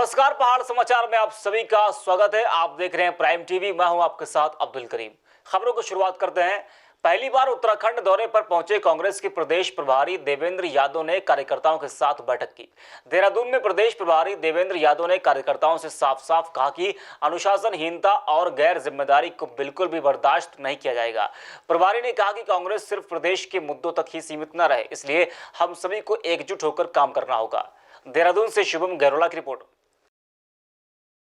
नमस्कार, पहाड़ समाचार में आप सभी का स्वागत है। आप देख रहे हैं प्राइम टीवी। मैं हूं आपके साथ अब्दुल करीम। खबरों को शुरुआत करते हैं। पहली बार उत्तराखंड दौरे पर पहुंचे कांग्रेस के प्रदेश प्रभारी देवेंद्र यादव ने कार्यकर्ताओं के साथ बैठक की। देहरादून में प्रदेश प्रभारी देवेंद्र यादव ने कार्यकर्ताओं से साफ साफ कहा कि अनुशासनहीनता और गैर जिम्मेदारी को बिल्कुल भी बर्दाश्त नहीं किया जाएगा। प्रभारी ने कहा कि कांग्रेस सिर्फ प्रदेश के मुद्दों तक ही सीमित न रहे, इसलिए हम सभी को एकजुट होकर काम करना होगा। देहरादून से शुभम गहरोला की रिपोर्ट।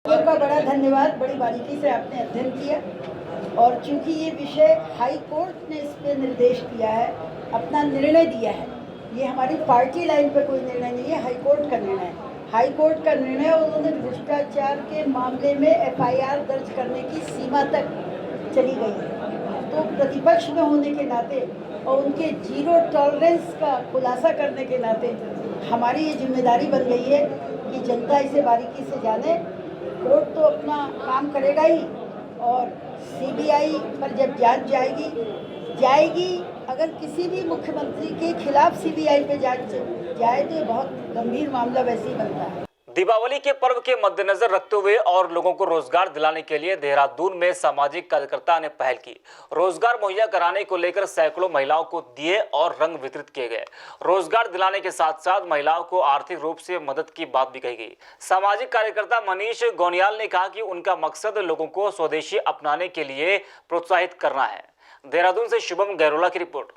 का बड़ा धन्यवाद, बड़ी बारीकी से आपने अध्ययन किया और चूंकि ये विषय हाई कोर्ट ने इस पे निर्देश दिया है, अपना निर्णय दिया है, ये हमारी पार्टी लाइन पे कोई निर्णय नहीं है, हाई कोर्ट का निर्णय है। हाई कोर्ट का निर्णय, उन्होंने भ्रष्टाचार के मामले में एफआईआर दर्ज करने की सीमा तक चली गई है। तो प्रतिपक्ष में होने के नाते और उनके जीरो टॉलरेंस का खुलासा करने के नाते हमारी ये जिम्मेदारी बन गई है कि जनता इसे बारीकी से जाने। कोर्ट तो अपना काम करेगा ही और सीबीआई पर जब जांच जाएगी, अगर किसी भी मुख्यमंत्री के खिलाफ सीबीआई पे जांच जाए तो ये बहुत गंभीर मामला वैसे ही बनता है। दीपावली के पर्व के मद्देनजर रखते हुए और लोगों को रोजगार दिलाने के लिए देहरादून में सामाजिक कार्यकर्ता ने पहल की। रोजगार मुहैया कराने को लेकर सैकड़ों महिलाओं को दिए और रंग वितरित किए गए। रोजगार दिलाने के साथ साथ महिलाओं को आर्थिक रूप से मदद की बात भी कही गई। सामाजिक कार्यकर्ता मनीष गोनियाल ने कहा कि उनका मकसद लोगों को स्वदेशी अपनाने के लिए प्रोत्साहित करना है। देहरादून से शुभम गहरोला की रिपोर्ट।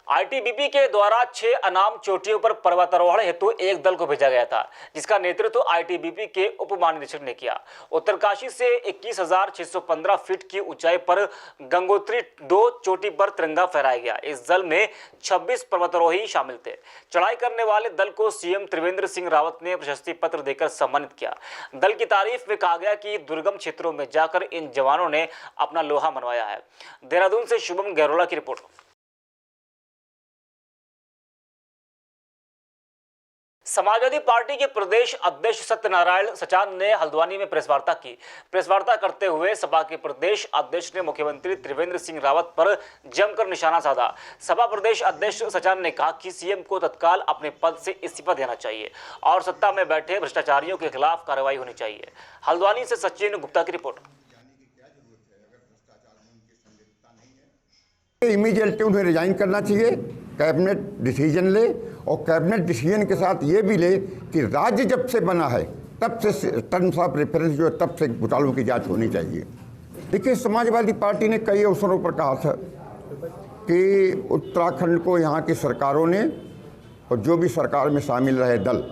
आईटीबीपी के द्वारा 6 अनाम चोटियों पर पर्वतारोहण हेतु एक दल को भेजा गया था, जिसका नेतृत्व आईटीबीपी के उप महानिदेशक ने किया। उत्तरकाशी से 21,615 फीट की ऊंचाई पर गंगोत्री 2 चोटी पर तिरंगा फहराया गया। इस दल में 26 पर्वतारोही शामिल थे। चढ़ाई करने वाले दल को सीएम त्रिवेंद्र सिंह रावत ने प्रशस्ति पत्र देकर सम्मानित किया। दल की तारीफ में कहा गया कि दुर्गम क्षेत्रों में जाकर इन जवानों ने अपना लोहा मनवाया है। देहरादून से शुभम गहरोला की रिपोर्ट। समाजवादी पार्टी के प्रदेश अध्यक्ष सत्यनारायण सचान ने हल्द्वानी में प्रेस वार्ता की। प्रेस वार्ता करते हुए सपा के प्रदेश अध्यक्ष ने मुख्यमंत्री त्रिवेंद्र सिंह रावत पर जमकर निशाना साधा। सपा प्रदेश अध्यक्ष सचान ने कहा कि सीएम को तत्काल अपने पद से इस्तीफा देना चाहिए और सत्ता में बैठे भ्रष्टाचारियों के खिलाफ कार्रवाई होनी चाहिए। हल्द्वानी से सचिन गुप्ता की रिपोर्ट। इमीडिएटली उन्हें रिजाइन करना चाहिए, कैबिनेट डिसीजन ले और कैबिनेट डिसीजन के साथ ये भी ले कि राज्य जब से बना है तब से टर्म्स ऑफ रेफरेंस जो है तब से घोटालों की जांच होनी चाहिए। देखिए, समाजवादी पार्टी ने कई अवसरों पर कहा था कि उत्तराखंड को यहाँ की सरकारों ने और जो भी सरकार में शामिल रहे दल,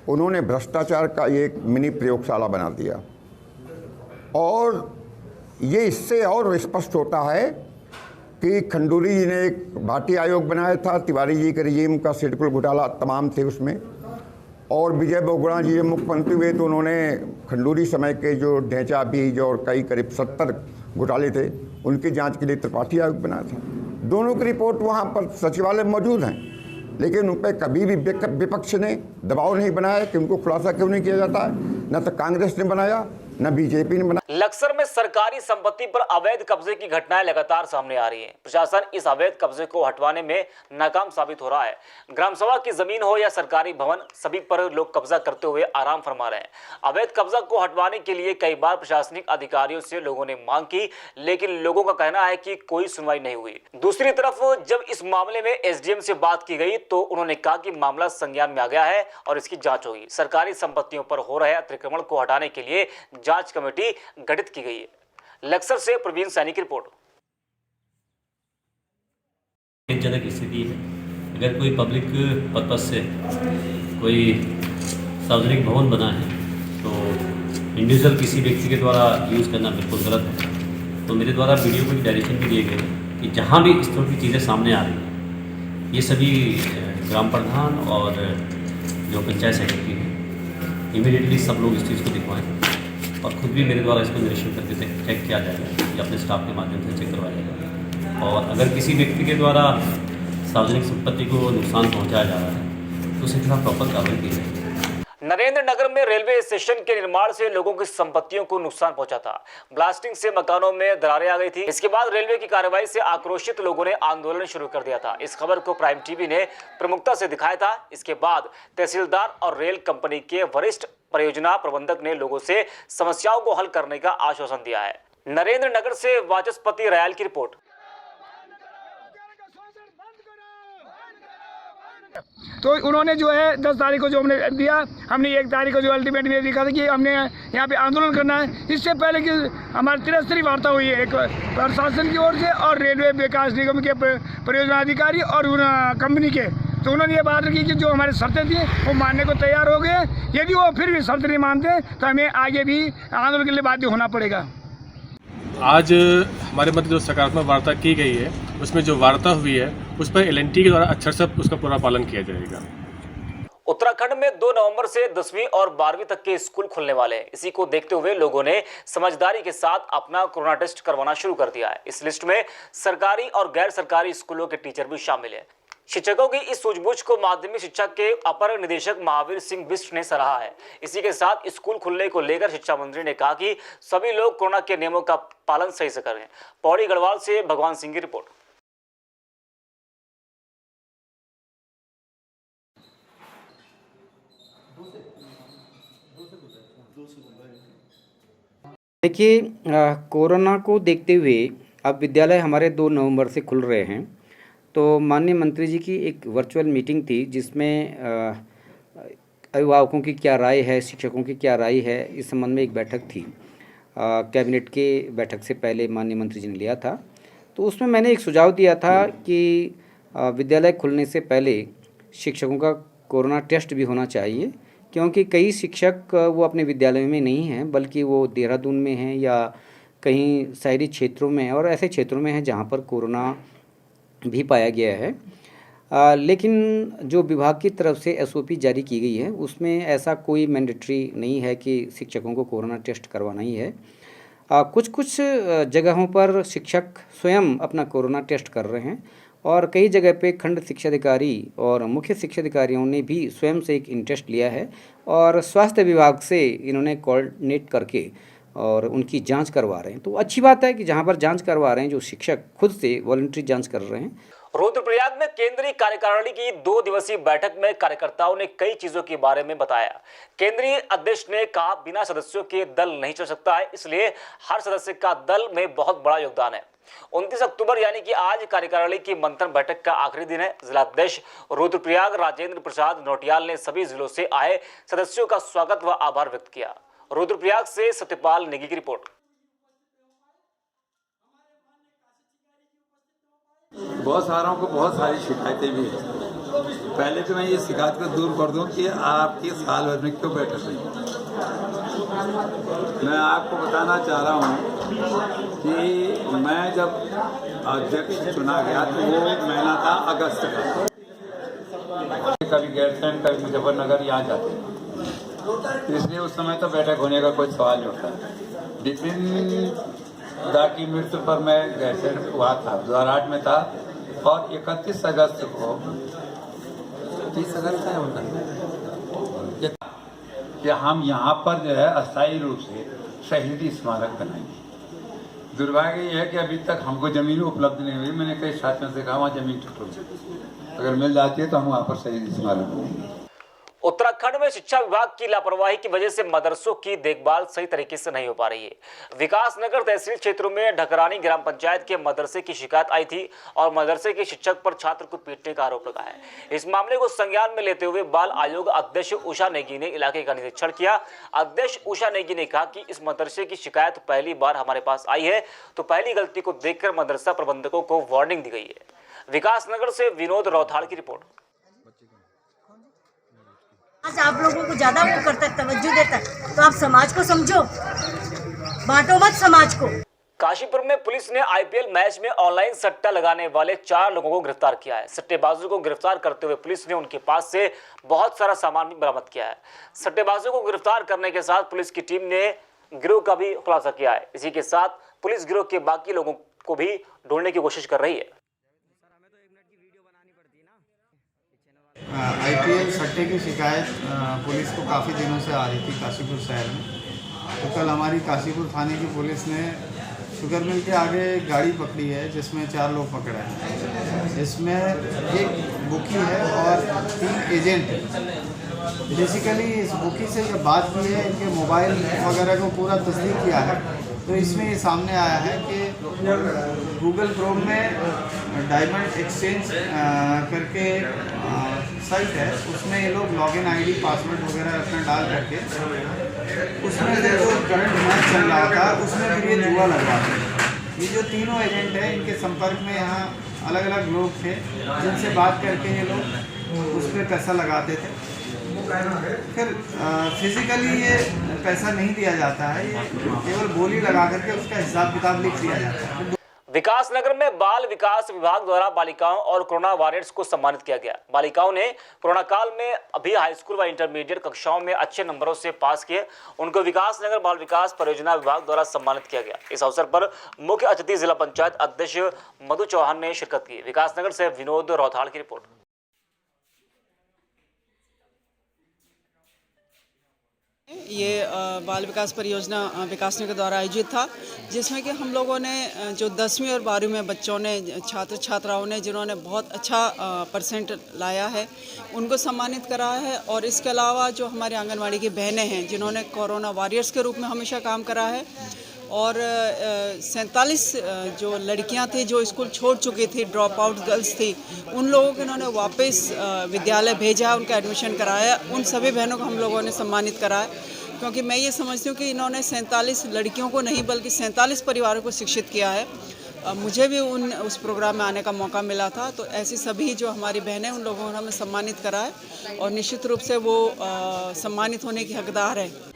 उन्होंने भ्रष्टाचार का एक मिनी प्रयोगशाला बना दिया। और ये इससे और स्पष्ट होता है कि खंडूरी जी ने एक भाटी आयोग बनाया था, तिवारी जी के रिजीम का सिडकुल घोटाला तमाम थे उसमें, और विजय बहुगुणा जी जब मुख्यमंत्री हुए तो उन्होंने खंडूरी समय के जो ढेंचा बीज और कई करीब 70 घोटाले थे उनकी जांच के लिए त्रिपाठी आयोग बनाया था। दोनों की रिपोर्ट वहाँ पर सचिवालय में मौजूद हैं, लेकिन उन पर कभी भी विपक्ष ने दबाव नहीं बनाया कि उनको खुलासा क्यों नहीं किया जाता है। न तो कांग्रेस ने बनाया न बीजेपी ने बनाया। लक्सर में सरकारी संपत्ति पर अवैध कब्जे की घटनाएं लगातार सामने आ रही हैं। प्रशासन इस अवैध कब्जे को हटवाने में नाकाम साबित हो रहा है। ग्राम सभा की जमीन हो या सरकारी भवन, सभी पर लोग कब्जा करते हुए आराम फरमा रहे हैं। अवैध कब्जा को हटवाने के लिए कई बार प्रशासनिक अधिकारियों से लोगों ने मांग की, लेकिन लोगों का कहना है कि कोई सुनवाई नहीं हुई। दूसरी तरफ जब इस मामले में एसडीएम से बात की गई तो उन्होंने कहा कि मामला संज्ञान में आ गया है और इसकी जांच होगी। सरकारी संपत्तियों पर हो रहे अतिक्रमण को हटाने के लिए जांच कमेटी गठित की गई है। लक्सर से प्रवीण सैनी की रिपोर्ट। जनक स्थिति है। अगर कोई पब्लिक पर्पस से कोई सार्वजनिक भवन बना है तो इंडिविजुअल किसी व्यक्ति के द्वारा यूज़ करना बिल्कुल गलत है। तो मेरे द्वारा वीडियो को डायरेक्शन भी दिए गए कि जहाँ भी इस तरह की चीज़ें सामने आ रही हैं, ये सभी ग्राम प्रधान और जो पंचायत सेक्रेटरी हैं इमीडिएटली सब लोग इस चीज़ को दिखवाएँ और खुद भी मेरे द्वारा इसको निरीक्षण करके चेक किया जाएगा या अपने स्टाफ के माध्यम से चेक करवाया जाएगा। और अगर किसी व्यक्ति के द्वारा सार्वजनिक संपत्ति को नुकसान पहुंचाया जा रहा है तो उसके खिलाफ प्रॉपर कार्रवाई की जाएगी। नरेंद्र नगर में रेलवे स्टेशन के निर्माण से लोगों की संपत्तियों को नुकसान पहुंचा था। ब्लास्टिंग से मकानों में दरारें आ गई थी। इसके बाद रेलवे की कार्रवाई से आक्रोशित लोगों ने आंदोलन शुरू कर दिया था। इस खबर को प्राइम टीवी ने प्रमुखता से दिखाया था। इसके बाद तहसीलदार और रेल कंपनी के वरिष्ठ परियोजना प्रबंधक ने लोगों से समस्याओं को हल करने का आश्वासन दिया है। नरेंद्र नगर से वाचस्पति रयाल की रिपोर्ट। तो उन्होंने जो है 10 तारीख को जो हमने दिया, हमने 1 तारीख को जो अल्टीमेट में लिखा था कि हमने यहाँ पे आंदोलन करना है। इससे पहले कि हमारी त्रिस्तरीय वार्ता हुई है, एक प्रशासन की ओर से और रेलवे विकास निगम के परियोजना अधिकारी और कंपनी के, तो उन्होंने ये बात रखी कि जो हमारी शर्तें थी वो मानने को तैयार हो गए। यदि वो फिर भी शर्त नहीं मानते तो हमें आगे भी आंदोलन के लिए बाध्य होना पड़ेगा। आज हमारे मध्य जो सकारात्मक वार्ता की गई है, उसमें जो वार्ता हुई है उस पर एल&टी के द्वारा अक्षर से उसका पूरा पालन किया जाएगा। उत्तराखंड में 2 नवंबर से 10वीं और 12वीं तक के स्कूल खुलने वाले हैं। इसी को देखते हुए लोगों ने समझदारी के साथ अपना कोरोना टेस्ट करवाना शुरू कर दिया है। इस लिस्ट में सरकारी और गैर सरकारी स्कूलों के टीचर भी शामिल हैं। शिक्षकों की इस सूझबूझ को माध्यमिक शिक्षा के अपर निदेशक महावीर सिंह बिष्ट ने सराहा है। इसी के साथ स्कूल खुलने को लेकर शिक्षा मंत्री ने कहा कि सभी लोग कोरोना के नियमों का पालन सही से करें। पौड़ी गढ़वाल से भगवान सिंह की रिपोर्ट। देखिए, कोरोना को देखते हुए अब विद्यालय हमारे 2 नवंबर से खुल रहे हैं। तो माननीय मंत्री जी की एक वर्चुअल मीटिंग थी जिसमें अभिभावकों की क्या राय है, शिक्षकों की क्या राय है, इस संबंध में एक बैठक थी। कैबिनेट के बैठक से पहले माननीय मंत्री जी ने लिया था। तो उसमें मैंने एक सुझाव दिया था कि विद्यालय खुलने से पहले शिक्षकों का कोरोना टेस्ट भी होना चाहिए, क्योंकि कई शिक्षक वो अपने विद्यालय में नहीं हैं, बल्कि वो देहरादून में हैं या कहीं शहरी क्षेत्रों में और ऐसे क्षेत्रों में हैं जहाँ पर कोरोना भी पाया गया है। लेकिन जो विभाग की तरफ से SOP जारी की गई है उसमें ऐसा कोई मैंडेटरी नहीं है कि शिक्षकों को कोरोना टेस्ट करवाना ही है। कुछ जगहों पर शिक्षक स्वयं अपना कोरोना टेस्ट कर रहे हैं और कई जगह पे खंड शिक्षा अधिकारी और मुख्य शिक्षा अधिकारियों ने भी स्वयं से एक टेस्ट लिया है और स्वास्थ्य विभाग से इन्होंने कोऑर्डिनेट करके और उनकी जांच करवा रहे हैं। तो अच्छी बात है कि जहां पर जांच करवा रहे हैं जो शिक्षक खुद से वॉलंटरी जांच कर रहे हैं। रुद्रप्रयाग में केंद्रीय कार्यकारिणी की 2 दिवसीय बैठक में कार्यकर्ताओं ने कई चीजों के बारे में बताया। केंद्रीय अध्यक्ष ने कहा बिना सदस्यों के दल नहीं चल सकता है, इसलिए हर सदस्य का दल में बहुत बड़ा योगदान है। 29 अक्टूबर यानी कि आज कार्यकारिणी की मंथन बैठक का आखिरी दिन है। जिलाध्यक्ष रुद्रप्रयाग राजेंद्र प्रसाद नौटियाल ने सभी जिलों से आए सदस्यों का स्वागत व आभार व्यक्त किया। रुद्रप्रयाग से सत्यपाल नेगी की रिपोर्ट। बहुत सारों को बहुत सारी शिकायतें भी हैं। पहले तो मैं ये शिकायत को दूर कर दूं कि आपकी साल भर में क्यों बैठक नहीं। मैं आपको बताना चाह रहा हूं कि मैं जब अध्यक्ष चुना गया तो वो महीना था अगस्त का। कभी गैरसैंण, कभी मुजफ्फरनगर यहाँ जाते, इसलिए उस समय तो बैठक होने का कोई सवाल नहीं होता। विपिन दा की मृत्यु पर मैं गैरसैंण हुआ था, 2008 में था और 31 अगस्त को 30 अगस्त है उनका कि हम यहाँ पर जो है अस्थायी रूप से शहीदी स्मारक बनाएंगे। दुर्भाग्य ये है कि अभी तक हमको जमीन उपलब्ध नहीं हुई। मैंने कई साथियों से कहा वहाँ जमीन अगर मिल जाती है तो हम वहाँ पर शहीदी स्मारक बनाएंगे। उत्तराखंड में शिक्षा विभाग की लापरवाही की वजह से मदरसों की देखभाल सही तरीके से नहीं हो पा रही है। विकासनगर तहसील क्षेत्रों में ढकरानी ग्राम पंचायत के मदरसे की शिकायत आई थी और मदरसे के शिक्षक पर छात्र को पीटने का आरोप लगा है। इस मामले को संज्ञान में लेते हुए बाल आयोग अध्यक्ष उषा नेगी ने इलाके का निरीक्षण किया। अध्यक्ष उषा नेगी ने कहा कि इस मदरसे की शिकायत पहली बार हमारे पास आई है, तो पहली गलती को देखकर मदरसा प्रबंधकों को वार्निंग दी गई है। विकासनगर से विनोद रौथाड़ की रिपोर्ट। आज आप लोगों को ज्यादा वो करता है, तवज्जो देता है, तो आप समाज को समझो, बांटो मत समाज को। काशीपुर में पुलिस ने IPL मैच में ऑनलाइन सट्टा लगाने वाले 4 लोगों को गिरफ्तार किया है। सट्टेबाजों को गिरफ्तार करते हुए पुलिस ने उनके पास से बहुत सारा सामान भी बरामद किया है। सट्टेबाजों को गिरफ्तार करने के साथ पुलिस की टीम ने गिरोह का भी खुलासा किया है। इसी के साथ पुलिस गिरोह के बाकी लोगों को भी ढूंढने की कोशिश कर रही है। IPL सट्टे की शिकायत पुलिस को काफ़ी दिनों से आ रही थी काशीपुर शहर में। तो कल हमारी काशीपुर थाने की पुलिस ने शुगर मिल के आगे गाड़ी पकड़ी है जिसमें 4 लोग पकड़े हैं। इसमें एक बुकी है और 3 एजेंट हैं। बेसिकली इस बुकी से जब बात की है, इनके मोबाइल वगैरह को पूरा तस्दीक किया है, तो इसमें ये सामने आया है कि गूगल क्रोम में डायमंड एक्सचेंज करके साइट है, उसमें ये लोग लॉगिन आईडी पासवर्ड वगैरह अपना डाल करके उसमें जो करंट मैच चल रहा था उसमें फिर ये जुआ लगवाते थे। ये जो तीनों एजेंट हैं, इनके संपर्क में यहाँ अलग अलग लोग थे जिनसे बात करके ये लोग उस पर पैसा लगाते थे। फिर फिजिकली ये पैसा नहीं दिया जाता है, ये केवल बोली लगा करके उसका हिसाब किताब लिख दिया जाता है। विकास नगर में बाल विकास विभाग द्वारा बालिकाओं और कोरोना वॉरियर्स को सम्मानित किया गया। बालिकाओं ने कोरोना काल में अभी हाई स्कूल व इंटरमीडिएट कक्षाओं में अच्छे नंबरों से पास किए। उनको विकास नगर बाल विकास परियोजना विभाग द्वारा सम्मानित किया गया। इस अवसर पर मुख्य अतिथि जिला पंचायत अध्यक्ष मधु चौहान ने शिरकत की। विकास नगर से विनोद रौथाल की रिपोर्ट। ये बाल विकास परियोजना विकास नगर द्वारा आयोजित था, जिसमें कि हम लोगों ने जो 10वीं और 12वीं में बच्चों ने छात्र छात्राओं ने जिन्होंने बहुत अच्छा परसेंट लाया है उनको सम्मानित करा है। और इसके अलावा जो हमारे आंगनवाड़ी की बहनें हैं जिन्होंने कोरोना वॉरियर्स के रूप में हमेशा काम करा है, और 47 जो लड़कियां थी जो स्कूल छोड़ चुकी थी, ड्रॉप आउट गर्ल्स थी, उन लोगों को इन्होंने वापस विद्यालय भेजा, उनका एडमिशन कराया। उन सभी बहनों को हम लोगों ने सम्मानित करा है, क्योंकि मैं ये समझती हूँ कि इन्होंने 47 लड़कियों को नहीं बल्कि 47 परिवारों को शिक्षित किया है। मुझे भी उस प्रोग्राम में आने का मौका मिला था। तो ऐसी सभी जो हमारी बहनें उन लोगों ने हमें सम्मानित करा है और निश्चित रूप से वो सम्मानित होने की हकदार है।